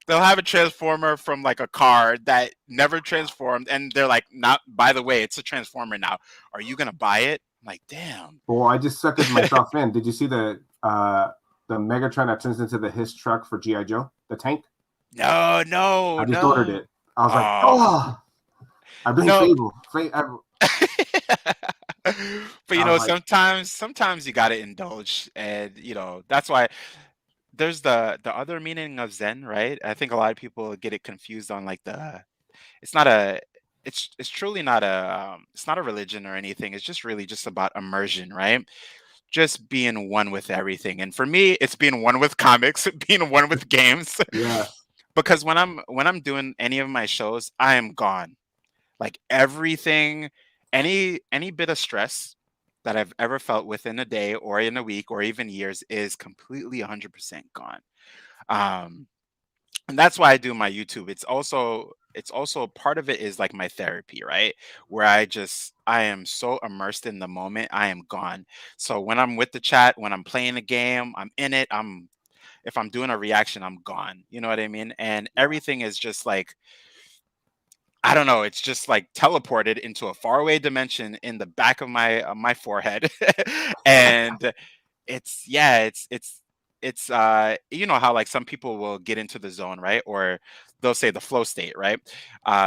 They'll have a transformer from like a car that never transformed, and they're like, "Not by the way, it's a transformer now. Are you gonna buy it?" I'm like, damn. Well, I just suckered myself in. Did you see the Megatron that turns into the Hiss truck for GI Joe, the tank? No, no, I just ordered no. it. I was like, Oh oh, I bring no. Fable. But I was like, sometimes you gotta indulge, and that's why there's the other meaning of Zen, right? I think a lot of people get it confused on like it's not a it's truly not it's not a religion or anything. It's just really just about immersion, right? Just being one with everything. And for me, it's being one with comics, being one with games. yeah, Because when I'm doing any of my shows, I am gone. Like everything, any bit of stress that I've ever felt within a day or in a week or even years is completely 100% gone. Um, and that's why I do my YouTube. It's also part of it is like my therapy, right? Where I am so immersed in the moment, I am gone. So when I'm with the chat, when I'm playing a game, I'm in it. If I'm doing a reaction, I'm gone. You know what I mean? And everything is just like I don't know, it's just like teleported into a faraway dimension in the back of my forehead. And it's you know how like some people will get into the zone, right? Or they'll say the flow state, right?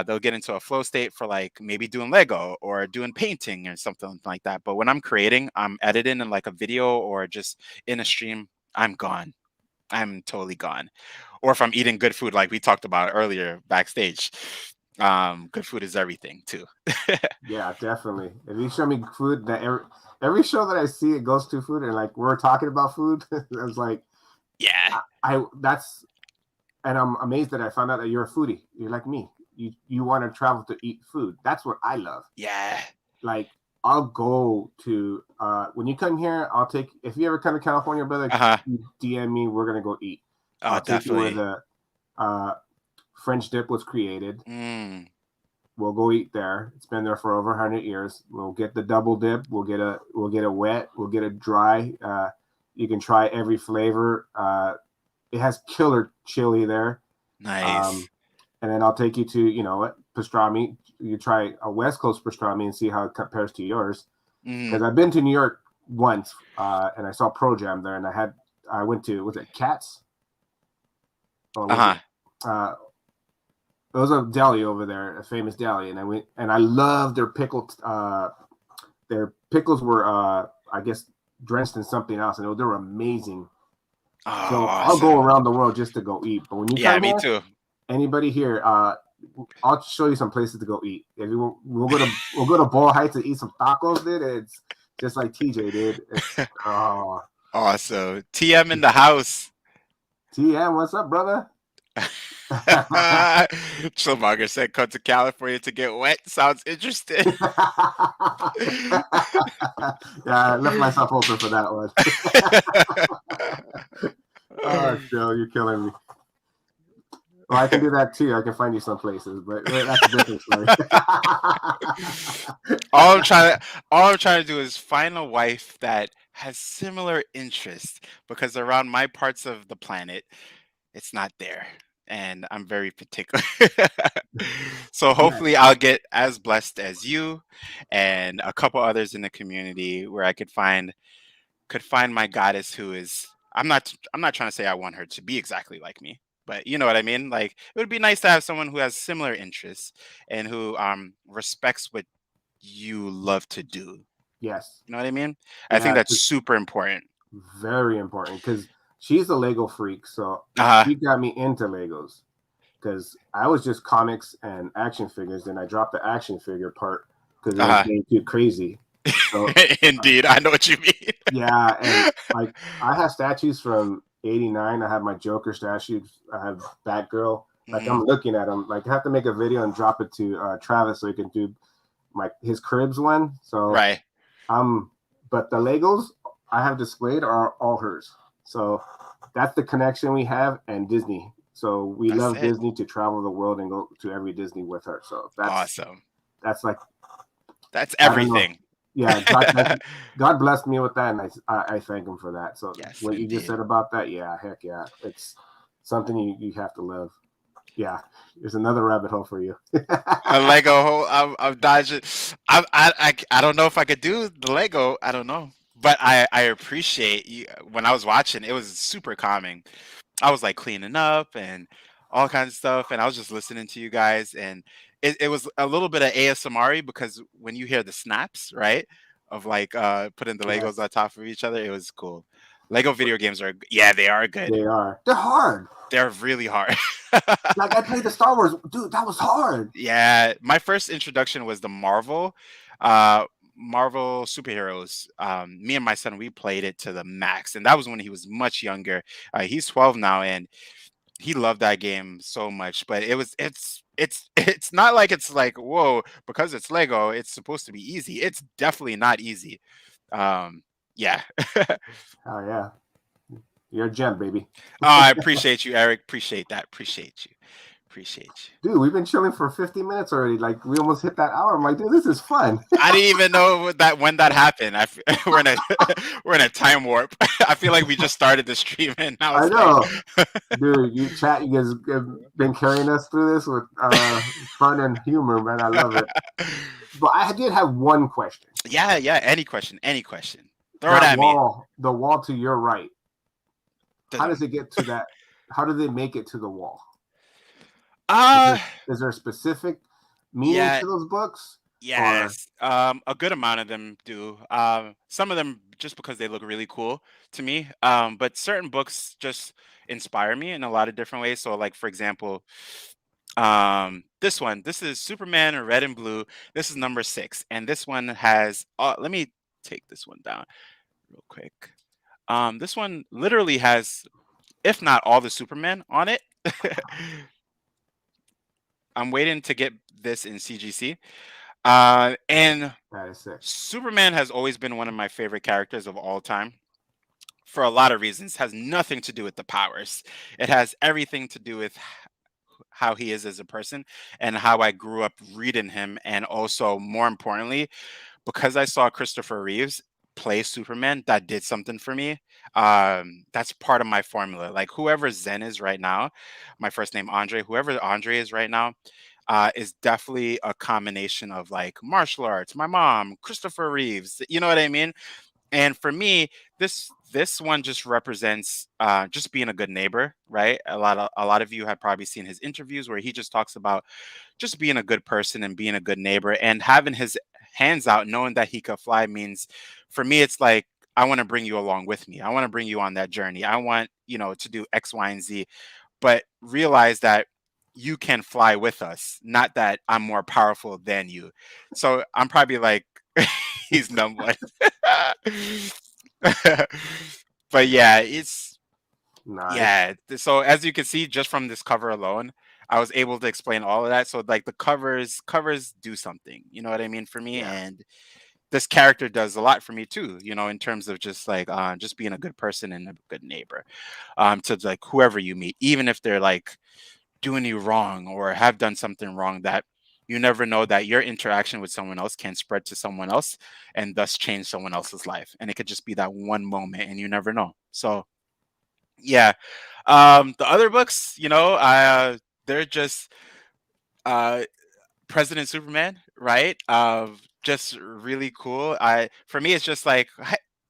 They'll get into a flow state for like maybe doing Lego or doing painting or something like that. But when I'm creating, I'm editing in like a video or just in a stream, I'm gone. I'm totally gone. Or if I'm eating good food, like we talked about earlier backstage, good food is everything too. yeah, definitely. If you show me food that every show that I see it goes to food, and like we're talking about food, I was like, Yeah, I that's, and I'm amazed that I found out that you're a foodie. You're like me. You want to travel to eat food. That's what I love. yeah. Like I'll go to when you come here, I'll take if you ever come to California, brother, Uh-huh. you DM me, we're gonna go eat. Oh, I'll take you where definitely. the uh, French dip was created. Mm, We'll go eat there. It's been there for over 100 years. We'll get the double dip. We'll get a wet. We'll get a dry. You can try every flavor. It has killer chili there. nice. Um, and then I'll take you to what pastrami. You try a West Coast pastrami and see how it compares to yours. Mm, Because I've been to New York once, and I saw Pro Jam there, and I went to was it Cats or was it uh-huh. it was a deli over there, a famous deli, and I went and I loved their pickled. Their pickles were, I guess, drenched in something else, and they were amazing. Oh, So I'll go awesome. around the world just to go eat. But when you Yeah, come me here, too. anybody here, I'll show you some places to go eat. If you we'll go to Ball Heights and eat some tacos, dude. It's just like TJ, dude. It's Awesome. TM in the house. TM, what's up, brother? Chillmonger said, "Come to California to get wet." Sounds interesting. Yeah, I left myself open for that one. Oh, Joe, you're killing me. Well, I can do that too. I can find you some places, but that's a different story. all I'm trying to all I'm trying to do is find a wife that has similar interests because around my parts of the planet, it's not there. And I'm very particular. So Yeah, hopefully I'll get as blessed as you and a couple others in the community where I could find my goddess who is I'm not trying to say I want her to be exactly like me, but you know what I mean? Like it would be nice to have someone who has similar interests and who respects what you love to do. yes, You know what I mean? I think yeah, that's super important. very important because she's a Lego freak, so Uh-huh. she got me into Legos because I was just comics and action figures, and I dropped the action figure part because it was Uh-huh. getting too crazy. So Indeed, I know what you mean. yeah, and like I have statues from '89. I have my Joker statues. I have Batgirl. Like Mhm. I'm looking at them. Like I have to make a video and drop it to Travis so he can do his cribs one. So Right. um, but the Legos I have displayed are all hers. So that's the connection we have, and Disney. So we That's love it. Disney to travel the world and go to every Disney with her. So that's Awesome. that's like That's I don't know. everything. Yeah, God blessed me with that, and I thank him for that. So Yes, what you just indeed. said about that, yeah, heck yeah, it's something you have to live. Yeah, there's another rabbit hole for you. A Lego hole. I'm dodging. I don't know if I could do the Lego. I don't know, but I appreciate you. When I was watching, it was super calming. I was like cleaning up and all kinds of stuff, and I was just listening to you guys, and it was a little bit of ASMR because when you hear the snaps, right, of like putting the Legos Yes, on top of each other, it was cool. Lego video games are yeah, they are good. they are. They're hard. They're really hard. Like I played the Star Wars, dude. That was hard. Yeah, my first introduction was the uh, Marvel superheroes. Me and my son, we played it to the max, and that was when he was much younger. He's 12 now, and he loved that game so much. But it's not like it's like whoa because it's Lego, it's supposed to be easy. It's definitely not easy. Um, yeah. Oh yeah, you're a gem, baby. I appreciate you, Eric. Appreciate that. Appreciate you. Appreciate you. Dude, we've been chilling for 50 minutes already. Like we almost hit that hour. I'm like, dude, this is fun. I didn't even know that when that happened. We're in a we're in a time warp. I feel like we just started the stream and now I it's like know, dude. You guys have been carrying us through this with fun and humor, man. I love it. But I did have one question. yeah, yeah. Any question, any question. Throw it That at me. wall, the wall to your right. How does Dun-dun. it get to that? How do they make it to the wall? Is Uh there is there a specific meaning yeah, to those books, or yes. A good amount of them do. Some of them just because they look really cool to me. But certain books just inspire me in a lot of different ways. So like for example, this is Superman in red and blue. This is number 6, and this one has let me take this one down real quick. This one literally has, if not all the Superman on it. I'm waiting to get this in CGC. And that is sick? Superman has always been one of my favorite characters of all time for a lot of reasons. Has nothing to do with the powers. It has everything to do with how he is as a person and how I grew up reading him, and also more importantly, because I saw Christopher Reeves play Superman, that did something for me. That's part of my formula. Like whoever Zen is right now, my first name Andre, whoever Andre is right now, is definitely a combination of like martial arts, my mom, Christopher Reeves. You know what I mean? And for me, this one just represents just being a good neighbor, right? A lot of you have probably seen his interviews where he just talks about just being a good person and being a good neighbor, and having his hands out, knowing that he could fly means, for me, it's like I want to bring you along with me. I want to bring you on that journey. I want to do X, Y, and Z, but realize that you can fly with us, not that I'm more powerful than you. So I'm probably like he's number one. But yeah, it's Nice. yeah. So as you can see, just from this cover alone, I was able to explain all of that. So like the covers do something. You know what I mean for me, Yeah. and this character does a lot for me too. In terms of just like just being a good person and a good neighbor, to like whoever you meet, even if they're like doing you wrong or have done something wrong, that you never know that your interaction with someone else can spread to someone else and thus change someone else's life. And it could just be that one moment and you never know. So yeah. The other books, they're just uh President Superman, right? Just really cool. For me, it's just like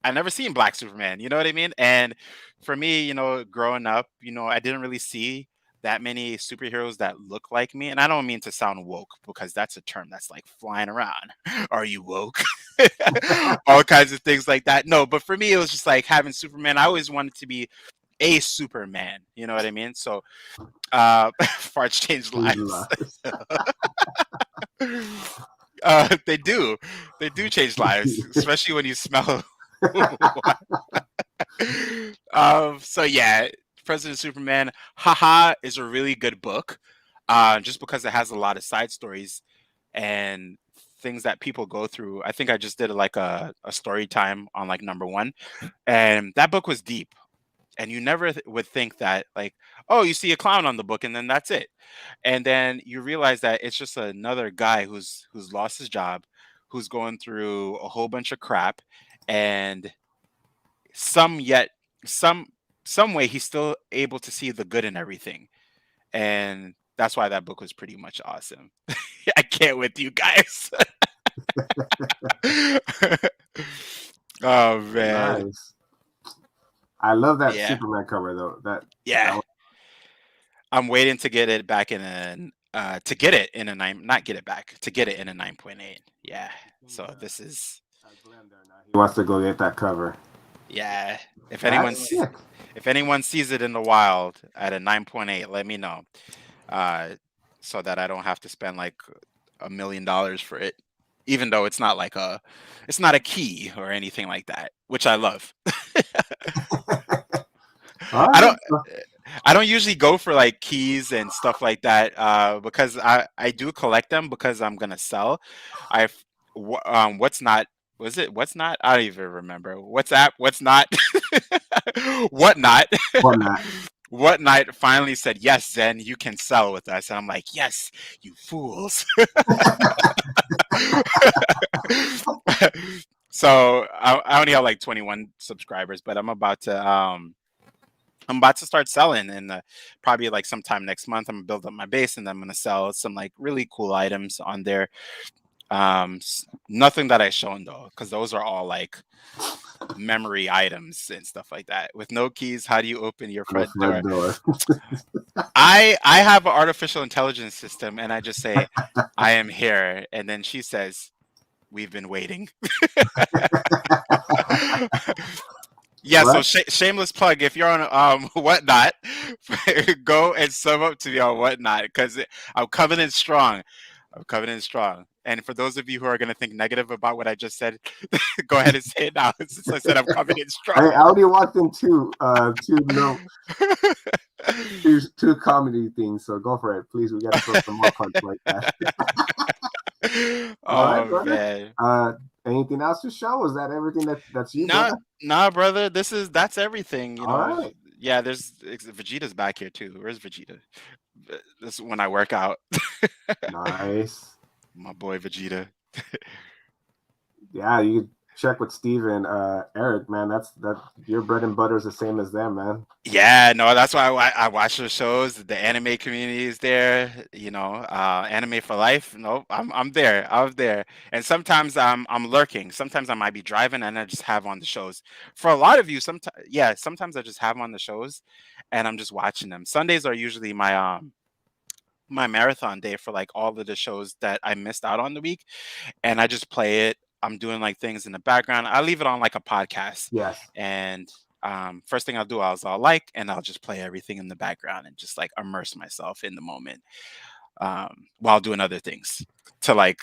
I never seen Black Superman. You know what I mean? And for me, growing up, I didn't really see that many superheroes that look like me. And I don't mean to sound woke because that's a term that's like flying around. Are you woke? All kinds of things like that. No, but for me, it was just like having Superman. I always wanted to be a Superman. You know what I mean? So farts change lives. They do. They do change lives, especially when you smell. So yeah, President Superman, haha, is a really good book. Just because it has a lot of side stories and things that people go through. I think I just did like a story time on like number one, and that book was deep. And you never would think that, like, oh, you see a clown on the book and then that's it, and then you realize that it's just another guy who's lost his job, who's going through a whole bunch of crap, and some yet some way he's still able to see the good in everything, and that's why that book was pretty much awesome. I can't with you guys. Oh man, Nice. I love that yeah, Superman cover though. That yeah. I'm waiting to get it back in to get it in a nine, not get it back, to get it in a 9.8. Yeah. So this is, Glenn there now. He wants to go get that cover. yeah. If That's sick. if anyone sees it in the wild at a 9.8, let me know. Uh, so that I don't have to spend like $1 million for it, even though it's not a key or anything like that, which I love. All I right. don't I don't usually go for like keys and stuff like that because I do collect them because I'm gonna sell. I've what's not was it what's not I don't even remember what's app what's not what not Or not. what night finally said yes, Zen, you can sell with us, and I'm like, yes, you fools. So I only have like 21 subscribers, but I'm about to start selling, and probably like sometime next month. I'm gonna build up my base, and then I'm gonna sell some like really cool items on there. Nothing that I shown though, because those are all like memory items and stuff like that. With no keys, how do you open your The front door? front door. I have an artificial intelligence system, and I just say, "I am here," and then she says, "We've been waiting." Yeah, so What? shameless plug. If you're on whatnot, go and sub up to me on whatnot because I'm coming in strong. I'm coming in strong. And for those of you who are going to think negative about what I just said, go ahead and say it now. Since I said I'm coming in strong. I already walked in two no two comedy things, so go for it, please. We got to throw some more punch like that. All right, Oh brother. man. Anything else to show? Is that everything that's you, Nah, brother? nah, brother. That's everything. You All know. right. Yeah, Vegeta's back here too. Where's Vegeta? This is when I work out. Nice. My boy Vegeta. Yeah, you check with Steve and Eric, man. That your bread and butter is the same as them, man. Yeah, no, that's why I watch the shows. The anime community is there, you know. Anime for life. No, I'm there. I'm there. And sometimes I'm lurking. Sometimes I might be driving and I just have on the shows. For a lot of you, sometimes I just have on the shows, and I'm just watching them. Sundays are usually my marathon day for like all of the shows that I missed out on the week, and I just play it. I'm doing like things in the background. I leave it on like a podcast, Yes. and first thing I'll do is I'll like, and I'll just play everything in the background and just like immerse myself in the moment while doing other things to like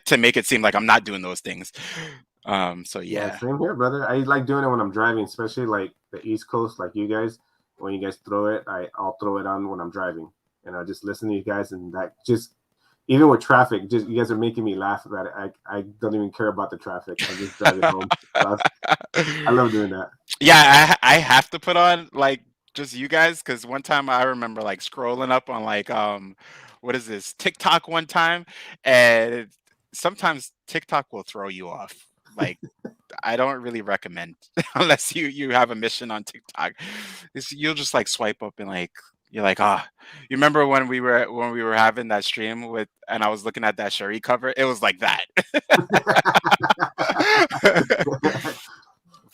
to make it seem like I'm not doing those things. So Yeah, yeah. same here, brother. I like doing it when I'm driving, especially like the East Coast, like you guys. When you guys throw it, I'll throw it on when I'm driving, and I just listen to you guys, and that just even with traffic, just you guys are making me laugh about it. I don't even care about the traffic. I just drive it home. So I love doing that. Yeah, I have to put on like just you guys because one time I remember like scrolling up on like what is this TikTok one time, and sometimes TikTok will throw you off. Like I don't really recommend unless you have a mission on TikTok. You'll just like swipe up and like you're like you remember when we were having that stream with and I was looking at that Sherry cover, it was like that.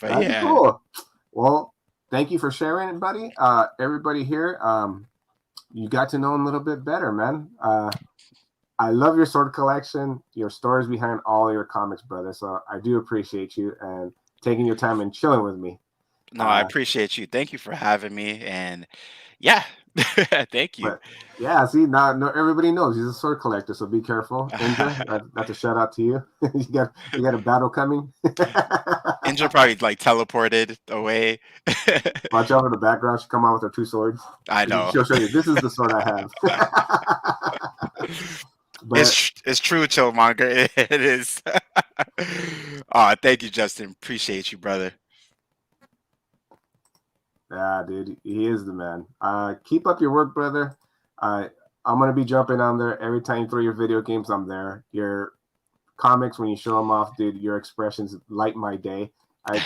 But That's yeah. cool. Well, thank you for sharing it, buddy. Everybody here, you got to know him a little bit better, man. I love your sword collection, your stories behind all your comics, brother. So I do appreciate you and taking your time and chilling with me. No, I appreciate you. Thank you for having me. And yeah, thank you. But yeah, see now everybody knows he's a sword collector, so be careful. Indra, that's a shout out to you. You got a battle coming. Indra probably like teleported away. Watch out for the background. She come out with her two swords. I know. She'll show you. This is the sword I have. But it's true, Chillmonger. It is. Oh, thank you, Justin. Appreciate you, brother. yeah, dude, he is the man. Keep up your work, brother. I'm gonna be jumping on there every time you throw your video games. I'm there. Your comics, when you show them off, dude, your expressions light my day. I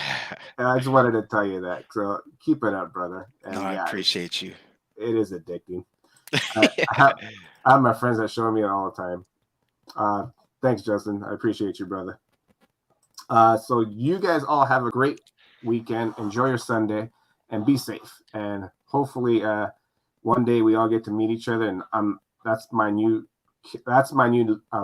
just wanted to tell you that. So keep it up, brother. And No, I yeah, appreciate you. it is addicting. I have my friends that show me it all the time. Thanks, Justin. I appreciate you, brother. So you guys all have a great weekend. Enjoy your Sunday and be safe. And hopefully, one day we all get to meet each other. And that's my new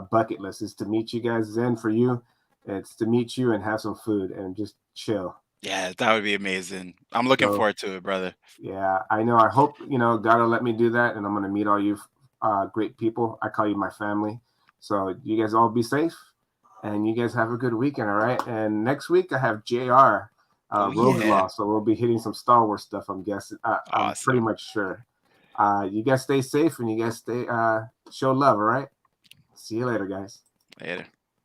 bucket list, is to meet you guys. Zen, for you, it's to meet you and have some food and just chill. Yeah, that would be amazing. I'm looking So, forward to it, brother. yeah, I know. I hope, God will let me do that, and I'm going to meet all you great people. I call you my family. So you guys all be safe, and you guys have a good weekend, all right? And next week I have JR, Oh Rosenlaw, yeah. so we'll be hitting some Star Wars stuff, I'm guessing. I'm pretty Awesome. much sure. You guys stay safe, and you guys show love, all right? See you later, guys. Later.